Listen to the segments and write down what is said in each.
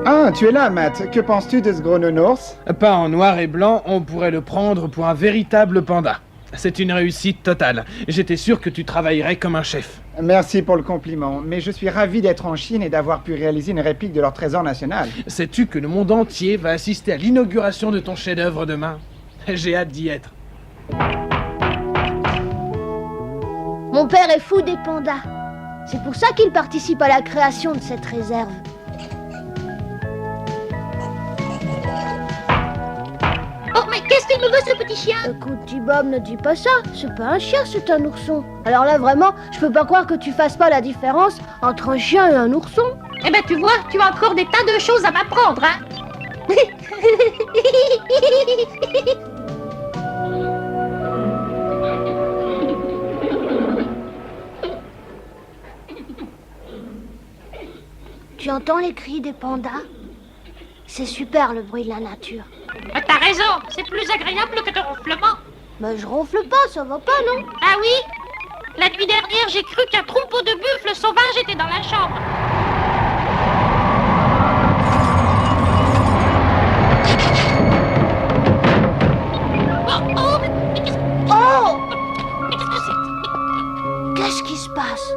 Ah, tu es là, Matt. Que penses-tu de ce gros nounours? Pas en noir et blanc, on pourrait le prendre pour un véritable panda. C'est une réussite totale. J'étais sûr que tu travaillerais comme un chef. Merci pour le compliment, mais je suis ravi d'être en Chine et d'avoir pu réaliser une réplique de leur trésor national. Sais-tu que le monde entier va assister à l'inauguration de ton chef-d'œuvre demain? J'ai hâte d'y être. Mon père est fou des pandas. C'est pour ça qu'il participe à la création de cette réserve. Oh, mais qu'est-ce qu'il nous veut, ce petit chien? Écoute, T-Bob, ne dis pas ça. C'est pas un chien, c'est un ourson. Alors là, vraiment, je peux pas croire que tu fasses pas la différence entre un chien et un ourson. Eh ben, tu vois, tu as encore des tas de choses à m'apprendre, hein. Tu entends les cris des pandas? C'est super, le bruit de la nature. T'as raison, c'est plus agréable que ton ronflement. Mais je ronfle pas, ça va pas, non? Ah oui? La nuit dernière, j'ai cru qu'un troupeau de buffles sauvages était dans la chambre. Oh, mais qu'est-ce... Oh! Mais qu'est-ce que c'est? Qu'est-ce qui se passe?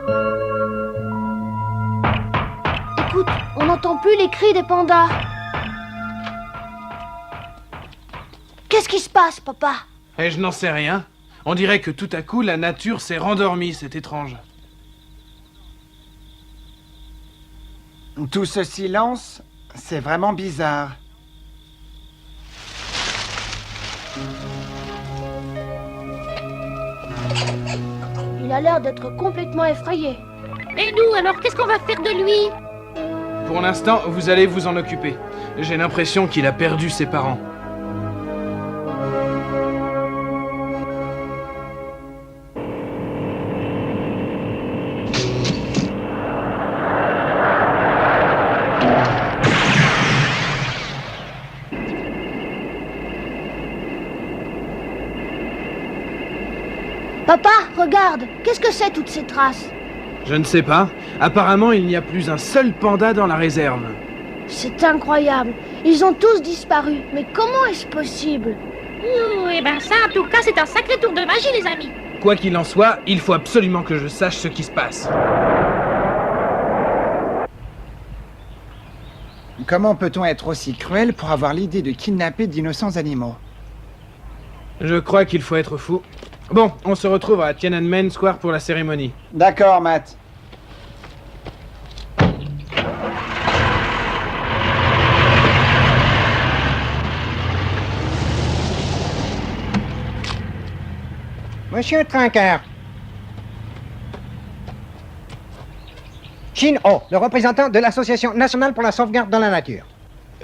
Écoute, on n'entend plus les cris des pandas. Qu'est-ce qui se passe, papa? Et je n'en sais rien. On dirait que tout à coup, la nature s'est rendormie, c'est étrange. Tout ce silence, c'est vraiment bizarre. Il a l'air d'être complètement effrayé. Et nous, alors, qu'est-ce qu'on va faire de lui? Pour l'instant, vous allez vous en occuper. J'ai l'impression qu'il a perdu ses parents. Papa, regarde, qu'est-ce que c'est toutes ces traces? Je ne sais pas. Apparemment, il n'y a plus un seul panda dans la réserve. C'est incroyable. Ils ont tous disparu. Mais comment est-ce possible? Eh ben ça, en tout cas, c'est un sacré tour de magie, les amis. Quoi qu'il en soit, il faut absolument que je sache ce qui se passe. Comment peut-on être aussi cruel pour avoir l'idée de kidnapper d'innocents animaux? Je crois qu'il faut être fou. Bon, on se retrouve à Tiananmen Square pour la cérémonie. D'accord, Matt. Monsieur Trinqueur. Shin-Ho, le représentant de l'Association nationale pour la sauvegarde de la nature.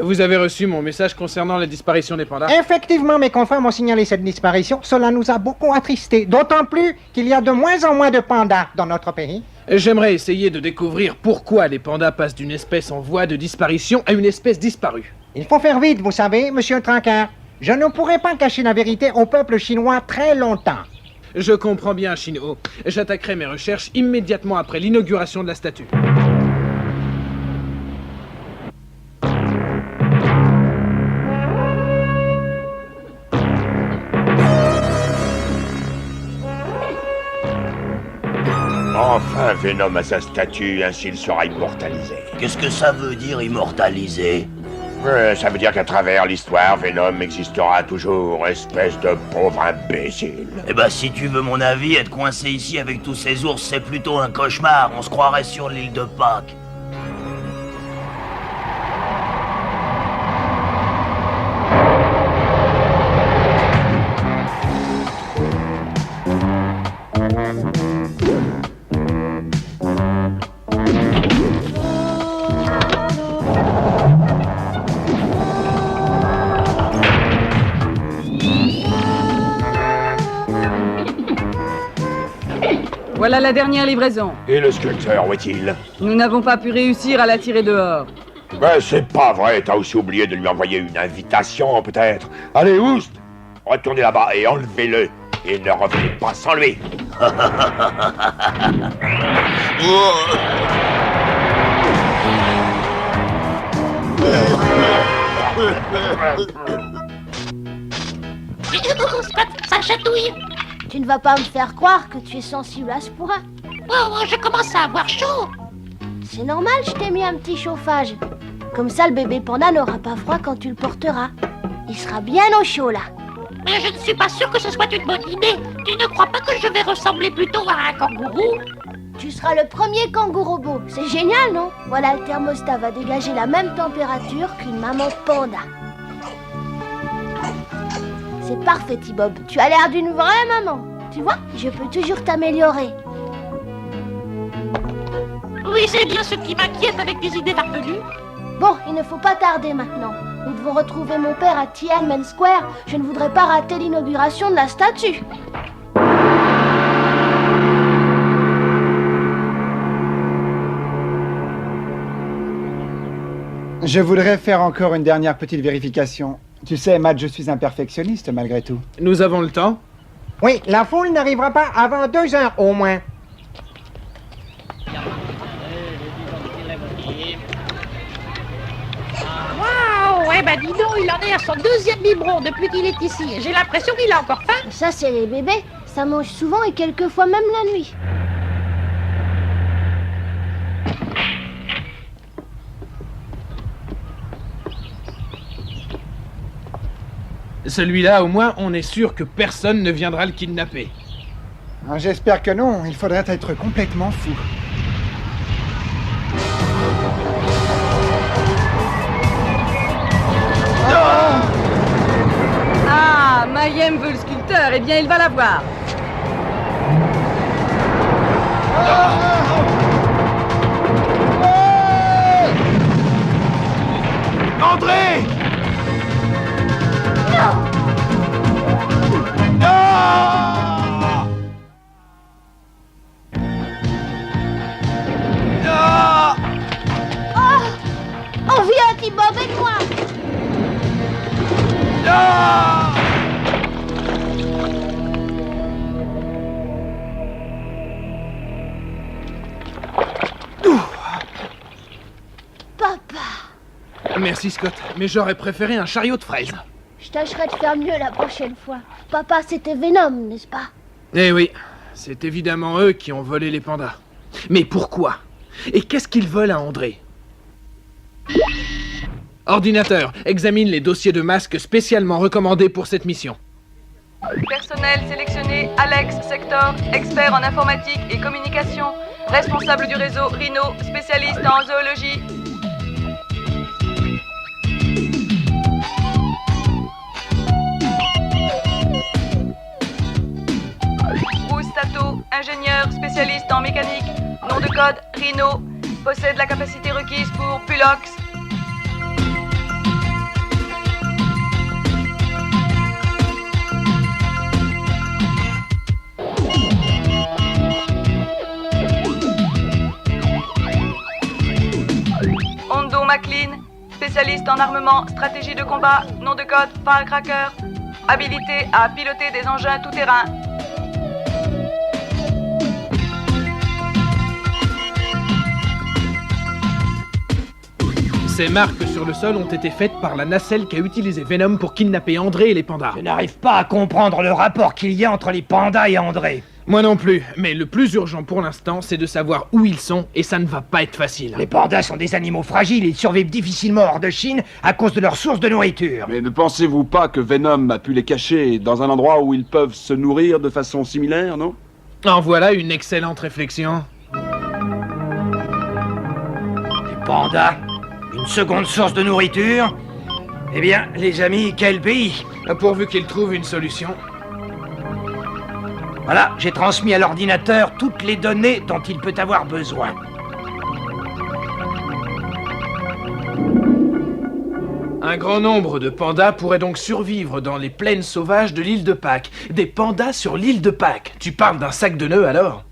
Vous avez reçu mon message concernant la disparition des pandas? Effectivement, mes confrères m'ont signalé cette disparition. Cela nous a beaucoup attristés, d'autant plus qu'il y a de moins en moins de pandas dans notre pays. J'aimerais essayer de découvrir pourquoi les pandas passent d'une espèce en voie de disparition à une espèce disparue. Il faut faire vite, vous savez, monsieur Trinqueur. Je ne pourrai pas cacher la vérité au peuple chinois très longtemps. Je comprends bien, Shin-Ho. J'attaquerai mes recherches immédiatement après l'inauguration de la statue. Enfin, Venom a sa statue, ainsi il sera immortalisé. Qu'est-ce que ça veut dire, immortalisé? Ça veut dire qu'à travers l'histoire, Venom existera toujours, espèce de pauvre imbécile. Eh ben, si tu veux mon avis, être coincé ici avec tous ces ours, c'est plutôt un cauchemar. On se croirait sur l'île de Pâques. Voilà la dernière livraison. Et le sculpteur, où est-il? Nous n'avons pas pu réussir à la tirer dehors. Ben, c'est pas vrai, t'as aussi oublié de lui envoyer une invitation, peut-être. Allez, Oust, retournez là-bas et enlevez-le. Et ne revenez pas sans lui. Oh. Scott, ça chatouille. Tu ne vas pas me faire croire que tu es sensible à ce point. Oh, je commence à avoir chaud. C'est normal, je t'ai mis un petit chauffage. Comme ça, le bébé panda n'aura pas froid quand tu le porteras. Il sera bien au chaud, là. Mais je ne suis pas sûr que ce soit une bonne idée. Tu ne crois pas que je vais ressembler plutôt à un kangourou? Tu seras le premier kangourou. C'est génial, non? Voilà, le thermostat va dégager la même température qu'une maman panda. C'est parfait, T-Bob. Tu as l'air d'une vraie maman. Tu vois, je peux toujours t'améliorer. Oui, c'est bien ce qui m'inquiète avec des idées farfelues. Bon, il ne faut pas tarder maintenant. Nous devons retrouver mon père à Tiananmen Square. Je ne voudrais pas rater l'inauguration de la statue. Je voudrais faire encore une dernière petite vérification. Tu sais, Matt, je suis un perfectionniste malgré tout. Nous avons le temps? Oui, la foule n'arrivera pas avant 2 heures au moins. Waouh, ouais, bah dis donc, il en est à son 2e biberon depuis qu'il est ici. J'ai l'impression qu'il a encore faim. Ça, c'est les bébés. Ça mange souvent et quelquefois même la nuit. Celui-là, au moins, on est sûr que personne ne viendra le kidnapper. J'espère que non, il faudrait être complètement fou. Ah, Mayhem veut le sculpteur, eh bien il va l'avoir. André! On vient, T-Bob, aide-moi. Papa. Merci, Scott, mais j'aurais préféré un chariot de fraises. Je tâcherai de faire mieux la prochaine fois. Papa, c'était Venom, n'est-ce pas? Eh oui, c'est évidemment eux qui ont volé les pandas. Mais pourquoi? Et qu'est-ce qu'ils veulent à André? Ordinateur, examine les dossiers de masques spécialement recommandés pour cette mission. Personnel sélectionné, Alex, Sector, expert en informatique et communication, responsable du réseau Rhino, spécialiste en zoologie. Bruce Sato, ingénieur, spécialiste en mécanique, nom de code Rhino, possède la capacité requise pour Pulox. Hondo McLean, spécialiste en armement, stratégie de combat, nom de code Firecracker, habilité à piloter des engins tout-terrain. Ces marques sur le sol ont été faites par la nacelle qu'a utilisé Venom pour kidnapper André et les pandas. Je n'arrive pas à comprendre le rapport qu'il y a entre les pandas et André. Moi non plus, mais le plus urgent pour l'instant, c'est de savoir où ils sont, et ça ne va pas être facile. Les pandas sont des animaux fragiles, ils survivent difficilement hors de Chine à cause de leur source de nourriture. Mais ne pensez-vous pas que Venom a pu les cacher dans un endroit où ils peuvent se nourrir de façon similaire, non? En voilà une excellente réflexion. Les pandas? Une seconde source de nourriture? Eh bien, les amis, quel pays? Pourvu qu'ils trouvent une solution. Voilà, j'ai transmis à l'ordinateur toutes les données dont il peut avoir besoin. Un grand nombre de pandas pourraient donc survivre dans les plaines sauvages de l'île de Pâques. Des pandas sur l'île de Pâques. Tu parles d'un sac de nœuds alors?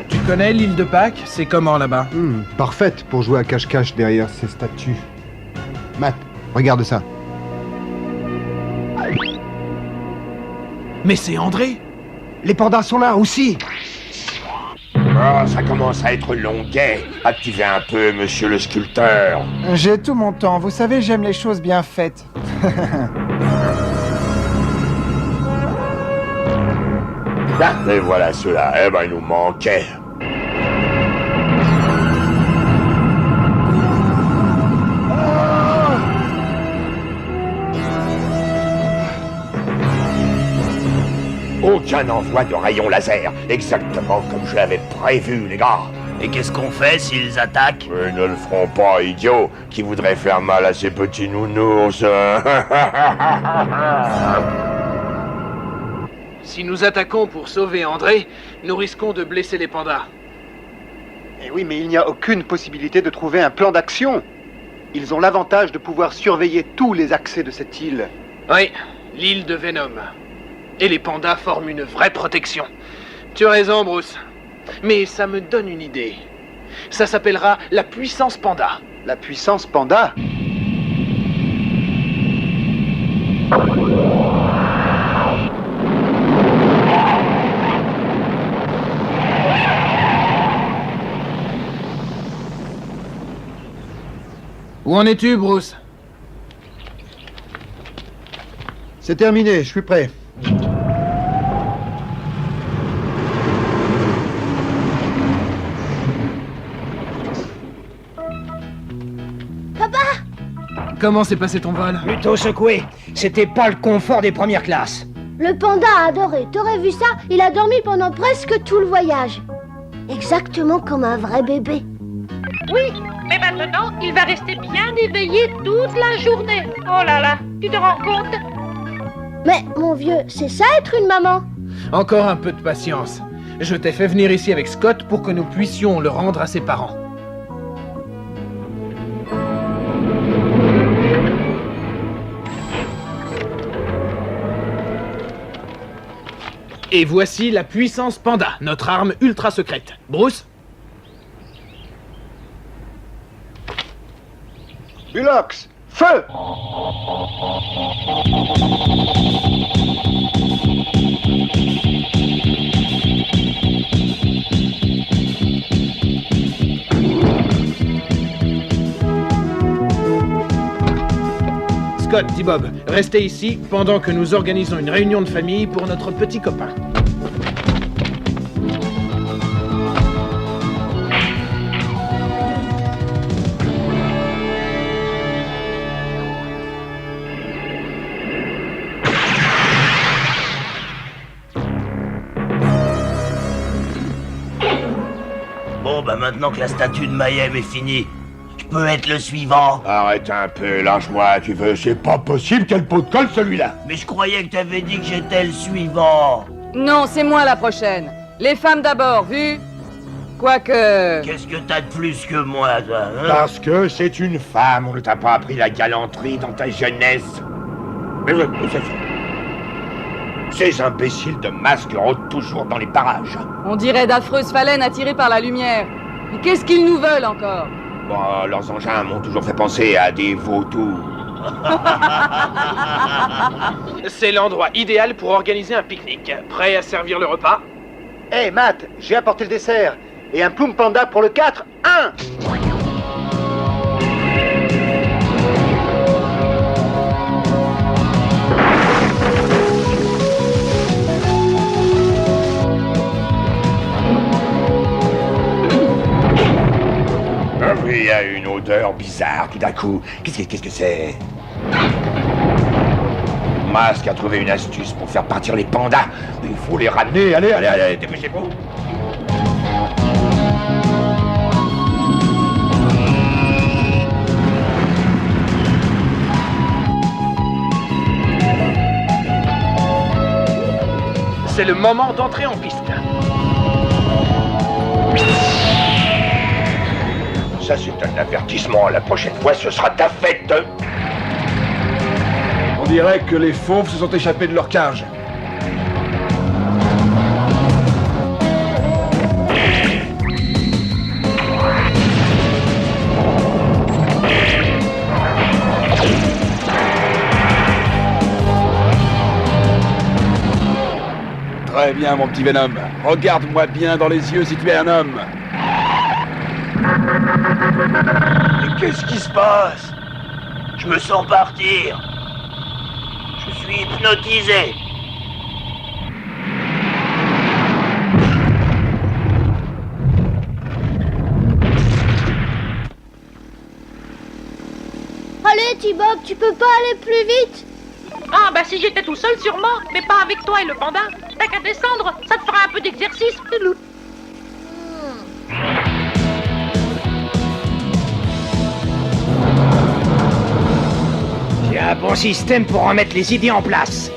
Tu connais l'île de Pâques? C'est comment là-bas? Parfaite pour jouer à cache-cache derrière ces statues. Matt, regarde ça. Mais c'est André! Les pandas sont là aussi. Oh, ça commence à être longuet. Activez un peu, monsieur le sculpteur. J'ai tout mon temps, vous savez, j'aime les choses bien faites. Et voilà ceux-là. Eh ben, il nous manquait. Aucun envoi de rayons laser, exactement comme je l'avais prévu, les gars. Et qu'est-ce qu'on fait s'ils attaquent? Ils ne le feront pas, idiot. Qui voudrait faire mal à ces petits nounours? Si nous attaquons pour sauver André, nous risquons de blesser les pandas. Eh oui, mais il n'y a aucune possibilité de trouver un plan d'action. Ils ont l'avantage de pouvoir surveiller tous les accès de cette île. Oui, l'île de Venom. Et les pandas forment une vraie protection. Tu as raison, Bruce. Mais ça me donne une idée. Ça s'appellera la puissance panda. La puissance panda? Où en es-tu, Bruce? C'est terminé, je suis prêt. Comment s'est passé ton vol? Plutôt secoué. C'était pas le confort des premières classes. Le panda a adoré. T'aurais vu ça? Il a dormi pendant presque tout le voyage. Exactement comme un vrai bébé. Oui, mais maintenant, il va rester bien éveillé toute la journée. Oh là là, tu te rends compte? Mais, mon vieux, c'est ça être une maman? Encore un peu de patience. Je t'ai fait venir ici avec Scott pour que nous puissions le rendre à ses parents. Et voici la puissance panda, notre arme ultra secrète. Bruce? Bulox, feu! Scott, dit Bob, restez ici pendant que nous organisons une réunion de famille pour notre petit copain. Bon, bah maintenant que la statue de Mayhem est finie, je peux être le suivant. Arrête un peu, lâche-moi, tu veux. C'est pas possible, quel pot de colle celui-là. Mais je croyais que t'avais dit que j'étais le suivant. Non, c'est moi la prochaine. Les femmes d'abord, vu? Quoique... Qu'est-ce que t'as de plus que moi, toi, hein? Parce que c'est une femme, on ne t'a pas appris la galanterie dans ta jeunesse. Mais ces imbéciles de masques rôdent toujours dans les parages. On dirait d'affreuses phalènes attirées par la lumière. Mais qu'est-ce qu'ils nous veulent encore? Bon, leurs engins m'ont toujours fait penser à des vautours. C'est l'endroit idéal pour organiser un pique-nique. Prêt à servir le repas? Hey Matt, j'ai apporté le dessert. Et un Ploum Panda pour le 4. 1! Ah oui, il y a une odeur bizarre tout d'un coup. Qu'est-ce que c'est? Masque a trouvé une astuce pour faire partir les pandas. Il faut les ramener. Allez, dépêchez-vous. C'est le moment d'entrer en piste. Ça, c'est un avertissement. La prochaine fois, ce sera ta fête. On dirait que les fauves se sont échappés de leur cage. Très bien, mon petit Venom. Regarde-moi bien dans les yeux si tu es un homme. Mais qu'est-ce qui se passe? Je me sens partir. Je suis hypnotisé. Allez, T-Bob, tu peux pas aller plus vite? Ah, bah si j'étais tout seul, sûrement, mais pas avec toi et le panda. T'as qu'à descendre, ça te fera un peu d'exercice. J'ai un bon système pour remettre les idées en place.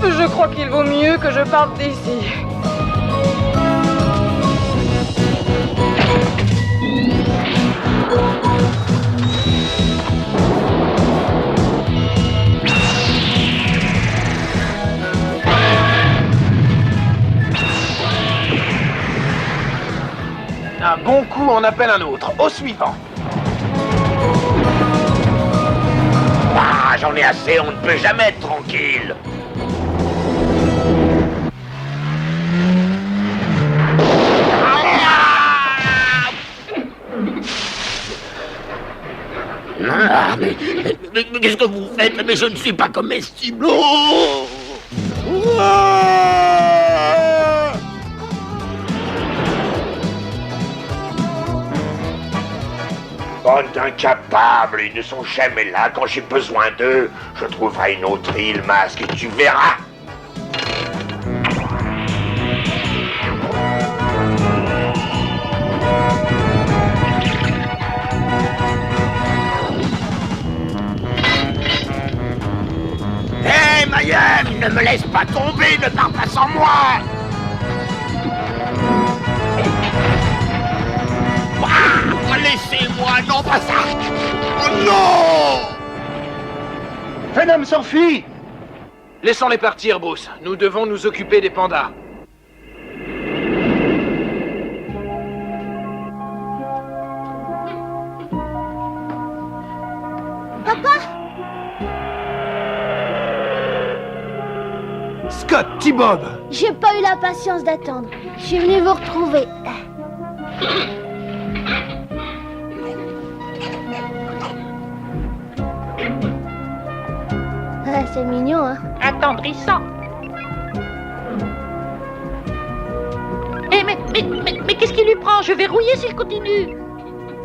Je crois qu'il vaut mieux que je parte d'ici. Un bon coup en appelle un autre. Au suivant. Ah, j'en ai assez, on ne peut jamais être tranquille. Ah, mais qu'est-ce que vous faites? Mais je ne suis pas comestible. Oh! Bande d'incapables, ils ne sont jamais là quand j'ai besoin d'eux. Je trouverai une autre île, Masque, et tu verras. Hé, Mayhem, ne me laisse pas tomber, ne pars pas sans moi. Ah, laissez-moi, non pas ça. Oh non! Venom s'enfuit! Laissons-les partir, Bruce. Nous devons nous occuper des pandas. Papa? Scott, T-Bob! J'ai pas eu la patience d'attendre. Je suis venu vous retrouver. Ah, c'est mignon, hein? Attendrissant. Eh, mais qu'est-ce qui lui prend? Je vais rouiller s'il continue.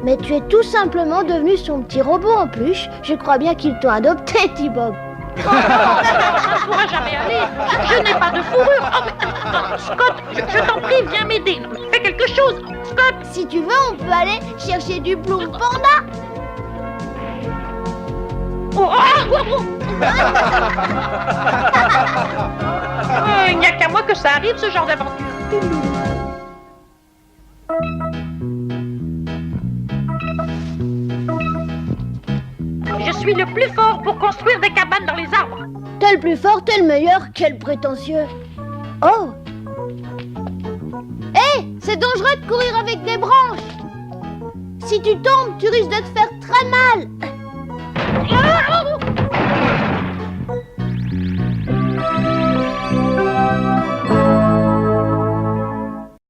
Mais tu es tout simplement devenu son petit robot en peluche. Je crois bien qu'ils t'ont adopté, T-Bob. Ça ne pourra jamais aller. Je n'ai pas de fourrure. Oh, mais, Scott, je t'en prie, viens m'aider. Fais quelque chose, Scott. Si tu veux, on peut aller chercher du Bloom Panda. Oh, il n'y a qu'à moi que ça arrive, ce genre d'aventure. Je suis le plus fort pour construire des cabanes dans les arbres. T'es le plus fort, t'es le meilleur, quel prétentieux. Oh! Hé, c'est dangereux de courir avec des branches. Si tu tombes, tu risques de te faire très mal. Ah!